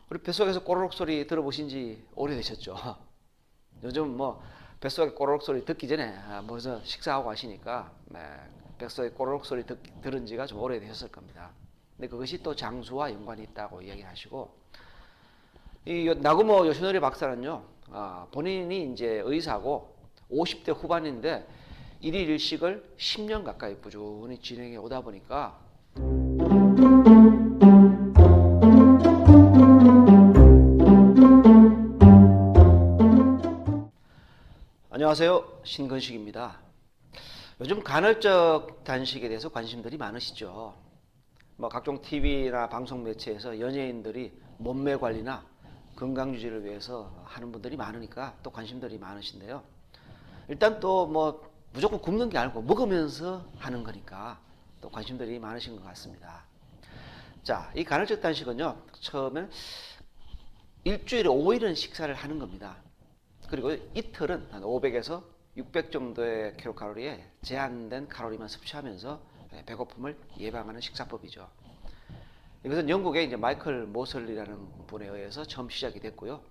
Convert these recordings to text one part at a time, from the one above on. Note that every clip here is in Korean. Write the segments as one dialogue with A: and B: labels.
A: 우리 뱃속에서 꼬르륵 소리 들어보신 지 오래되셨죠? 요즘 뭐 뱃속에 꼬르륵 소리 듣기 전에 먼저 식사하고 하시니까 뱃속에 꼬르륵 소리 들은 지가 좀 오래되셨을 겁니다. 근데 그것이 또 장수와 연관이 있다고 이야기하시고, 이 나구모 요시노리 박사는요, 본인이 이제 의사고 50대 후반인데 일일 일식을 10년 가까이 꾸준히 진행해 오다 보니까 안녕하세요, 신건식입니다. 요즘 간헐적 단식에 대해서 관심들이 많으시죠. 뭐 각종 TV나 방송 매체에서 연예인들이 몸매 관리나 건강 유지를 위해서 하는 분들이 많으니까 또 관심들이 많으신데요. 일단 또 뭐 무조건 굶는 게 아니고 먹으면서 하는 거니까 또 관심들이 많으신 것 같습니다. 자, 이 간헐적 단식은요, 처음엔 일주일에 5일은 식사를 하는 겁니다. 그리고 이틀은 한 500에서 600 정도의 킬로칼로리에 제한된 칼로리만 섭취하면서 배고픔을 예방하는 식사법이죠. 이것은 영국의 이제 마이클 모슬리라는 분에 의해서 처음 시작이 됐고요.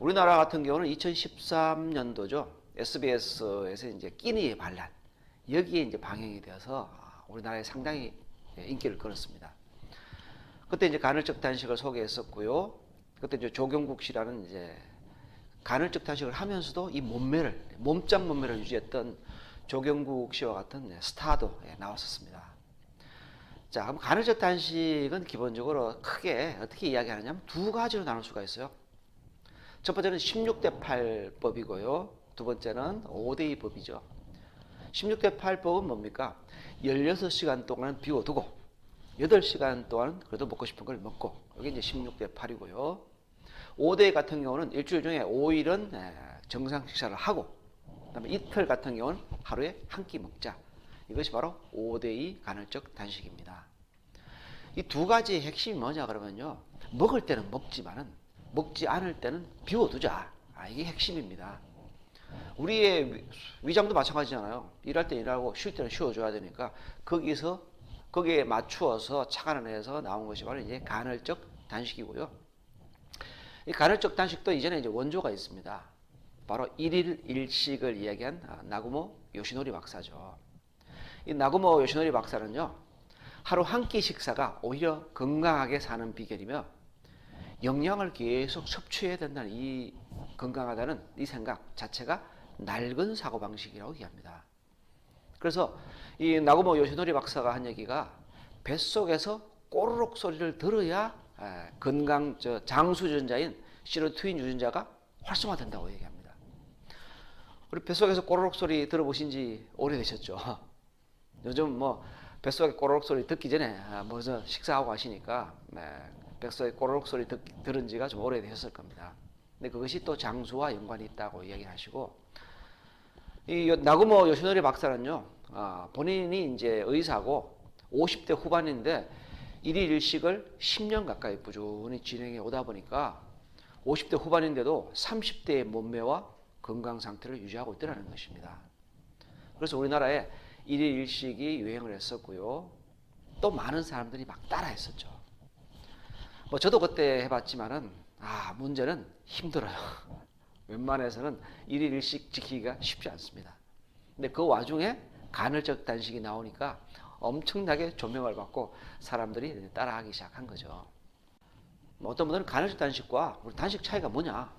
A: 우리나라 같은 경우는 2013년도죠. SBS에서 이제 끼니의 반란, 여기에 이제 방영이 되어서 우리나라에 상당히 인기를 끌었습니다. 그때 이제 간헐적 단식을 소개했었고요. 그때 이제 조경국 씨라는 이제 간헐적 단식을 하면서도 이 몸짱 몸매를 유지했던 조경국 씨와 같은 스타도 나왔었습니다. 자, 그럼 간헐적 단식은 기본적으로 크게 어떻게 이야기하느냐면 두 가지로 나눌 수가 있어요. 첫 번째는 16대 8 법이고요. 두 번째는 5대 2 법이죠. 16대 8 법은 뭡니까? 16시간 동안 비워두고 8시간 동안 그래도 먹고 싶은 걸 먹고, 이게 이제 16대 8이고요. 5대 같은 경우는 일주일 중에 5일은 정상 식사를 하고, 그다음에 이틀 같은 경우는 하루에 한 끼 먹자. 이것이 바로 5대2 간헐적 단식입니다. 이 두 가지의 핵심이 뭐냐 그러면요, 먹을 때는 먹지만은 먹지 않을 때는 비워두자. 이게 핵심입니다. 우리의 위장도 마찬가지잖아요. 일할 때 일하고 쉴 때는 쉬어줘야 되니까 거기에 맞추어서 착안을 해서 나온 것이 바로 이제 간헐적 단식이고요. 이 간헐적 단식도 이전에 이제 원조가 있습니다. 바로 일일 일식을 이야기한 나구모 요시노리 박사죠. 이 나구모 요시노리 박사는요, 하루 한 끼 식사가 오히려 건강하게 사는 비결이며 영양을 계속 섭취해야 된다는 이 건강하다는 이 생각 자체가 낡은 사고방식이라고 얘기합니다. 그래서 이 나구모 요시노리 박사가 한 얘기가 뱃속에서 꼬르륵 소리를 들어야 건강 장수 유전자인 시로토닌 유전자가 활성화된다고 얘기합니다. 우리 뱃속에서 꼬르륵 소리 들어보신 지 오래되셨죠? 요즘 뭐 뱃속에 꼬르륵 소리 듣기 전에 먼저 식사하고 하시니까 뱃속에 꼬르륵 소리 들은 지가 좀 오래되셨을 겁니다. 근데 그것이 또 장수와 연관이 있다고 이야기하시고, 이 나구모 요시노리 박사는요, 본인이 이제 의사고 50대 후반인데 일일 일식을 10년 가까이 꾸준히 진행해 오다 보니까 50대 후반인데도 30대의 몸매와 건강 상태를 유지하고 있다는 것입니다. 그래서 우리나라에 일일 일식이 유행을 했었고요. 또 많은 사람들이 막 따라 했었죠. 뭐 저도 그때 해봤지만은 문제는 힘들어요. 웬만해서는 일일 일식 지키기가 쉽지 않습니다. 근데 그 와중에 간헐적 단식이 나오니까 엄청나게 조명을 받고 사람들이 따라하기 시작한 거죠. 어떤 분들은 간헐적 단식과 우리 단식 차이가 뭐냐,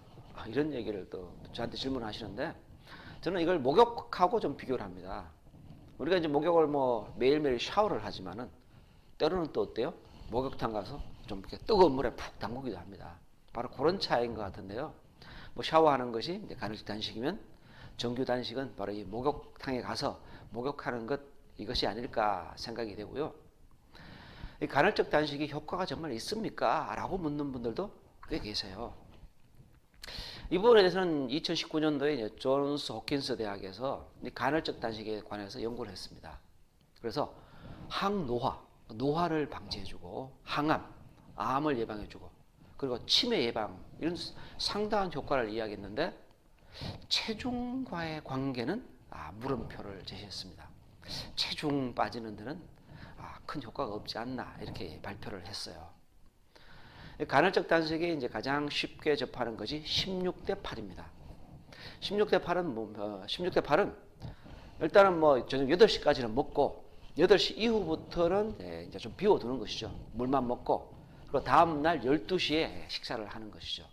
A: 이런 얘기를 또 저한테 질문하시는데, 저는 이걸 목욕하고 좀 비교를 합니다. 우리가 이제 목욕을 뭐 매일매일 샤워를 하지만은 때로는 또 어때요? 목욕탕 가서 좀 이렇게 뜨거운 물에 푹 담그기도 합니다. 바로 그런 차이인 것 같은데요. 뭐 샤워하는 것이 이제 간헐적 단식이면 정규 단식은 바로 이 목욕탕에 가서 목욕하는 것, 이것이 아닐까 생각이 되고요. 이 간헐적 단식이 효과가 정말 있습니까? 라고 묻는 분들도 꽤 계세요. 이 부분에 대해서는 2019년도에 존스 홉킨스 대학에서 간헐적 단식에 관해서 연구를 했습니다. 그래서 항노화, 노화를 방지해주고 항암, 암을 예방해주고 그리고 치매 예방, 이런 상당한 효과를 이야기했는데 체중과의 관계는 물음표를 제시했습니다. 체중 빠지는 데는 큰 효과가 없지 않나, 이렇게 발표를 했어요. 간헐적 단식이 이제 가장 쉽게 접하는 것이 16대 8입니다. 16대 8은 일단은 뭐 저녁 8시까지는 먹고 8시 이후부터는 이제 좀 비워두는 것이죠. 물만 먹고 그리고 다음 날 12시에 식사를 하는 것이죠.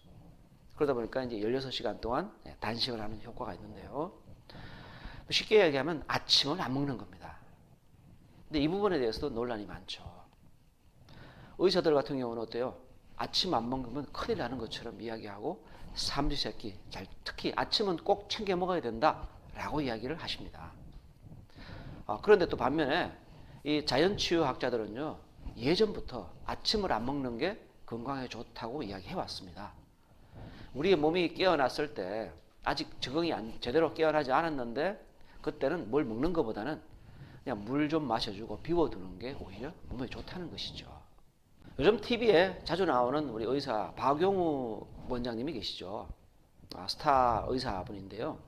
A: 그러다 보니까 이제 16시간 동안 단식을 하는 효과가 있는데요. 쉽게 얘기하면 아침을 안 먹는 겁니다. 근데 이 부분에 대해서도 논란이 많죠. 의사들 같은 경우는 어때요? 아침 안 먹으면 큰일 나는 것처럼 이야기하고 삼시세끼, 특히 아침은 꼭 챙겨 먹어야 된다라고 이야기를 하십니다. 그런데 또 반면에 이 자연치유학자들은요, 예전부터 아침을 안 먹는 게 건강에 좋다고 이야기해 왔습니다. 우리의 몸이 깨어났을 때 아직 적응이 제대로 깨어나지 않았는데 그때는 뭘 먹는 것보다는 그냥 물 좀 마셔주고 비워두는 게 오히려 몸에 좋다는 것이죠. 요즘 TV에 자주 나오는 우리 의사 박용우 원장님이 계시죠. 스타 의사분인데요.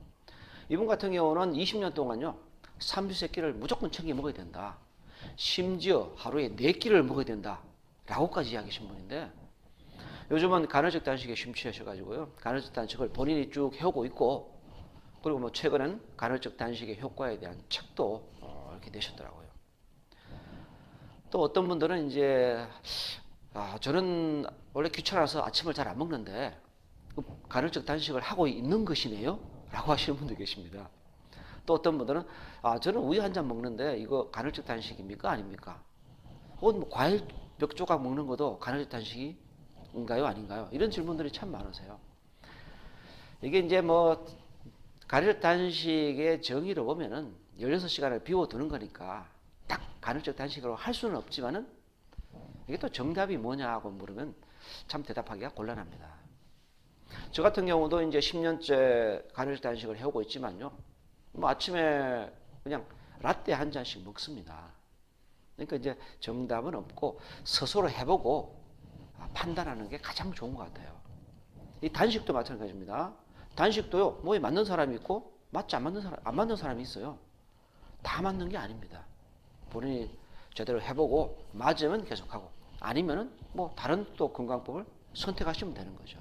A: 이분 같은 경우는 20년 동안요, 삼시세끼를 무조건 챙겨 먹어야 된다. 심지어 하루에 4끼를 먹어야 된다. 라고까지 이야기하신 분인데 요즘은 간헐적 단식에 심취하셔가지고요. 간헐적 단식을 본인이 쭉 해오고 있고 그리고 뭐 최근엔 간헐적 단식의 효과에 대한 책도 이렇게 내셨더라고요. 또 어떤 분들은 이제 저는 원래 귀찮아서 아침을 잘 안 먹는데 간헐적 단식을 하고 있는 것이네요? 라고 하시는 분도 계십니다. 또 어떤 분들은 저는 우유 한 잔 먹는데 이거 간헐적 단식입니까? 아닙니까? 혹은 뭐 과일 몇 조각 먹는 것도 간헐적 단식인가요? 아닌가요? 이런 질문들이 참 많으세요. 이게 이제 뭐 간헐적 단식의 정의로 보면은 16시간을 비워두는 거니까 딱 간헐적 단식으로 할 수는 없지만은 이게 또 정답이 뭐냐고 물으면 참 대답하기가 곤란합니다. 저 같은 경우도 이제 10년째 간헐적 단식을 해오고 있지만요. 뭐 아침에 그냥 라떼 한 잔씩 먹습니다. 그러니까 이제 정답은 없고 스스로 해보고 판단하는 게 가장 좋은 것 같아요. 이 단식도 마찬가지입니다. 단식도요, 몸에 맞는 사람이 있고 맞지 안 맞는 사람이 있어요. 다 맞는 게 아닙니다. 본인이 제대로 해보고 맞으면 계속하고 아니면은 뭐 다른 또 건강법을 선택하시면 되는 거죠.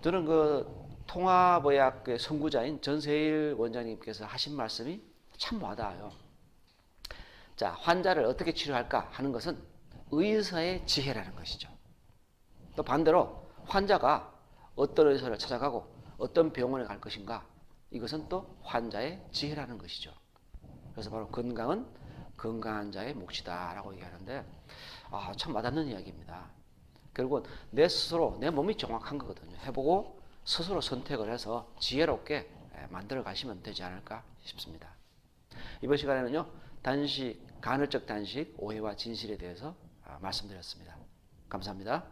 A: 저는 그 통합의학의 선구자인 전세일 원장님께서 하신 말씀이 참 와닿아요. 자, 환자를 어떻게 치료할까 하는 것은 의사의 지혜라는 것이죠. 또 반대로 환자가 어떤 의사를 찾아가고 어떤 병원에 갈 것인가 이것은 또 환자의 지혜라는 것이죠. 그래서 바로 건강은 건강한 자의 몫이다 라고 얘기하는데 참 와닿는 이야기입니다. 결국은 내 스스로 내 몸이 정확한 거거든요. 해보고 스스로 선택을 해서 지혜롭게 만들어 가시면 되지 않을까 싶습니다. 이번 시간에는요, 단식, 간헐적 단식 오해와 진실에 대해서 말씀드렸습니다. 감사합니다.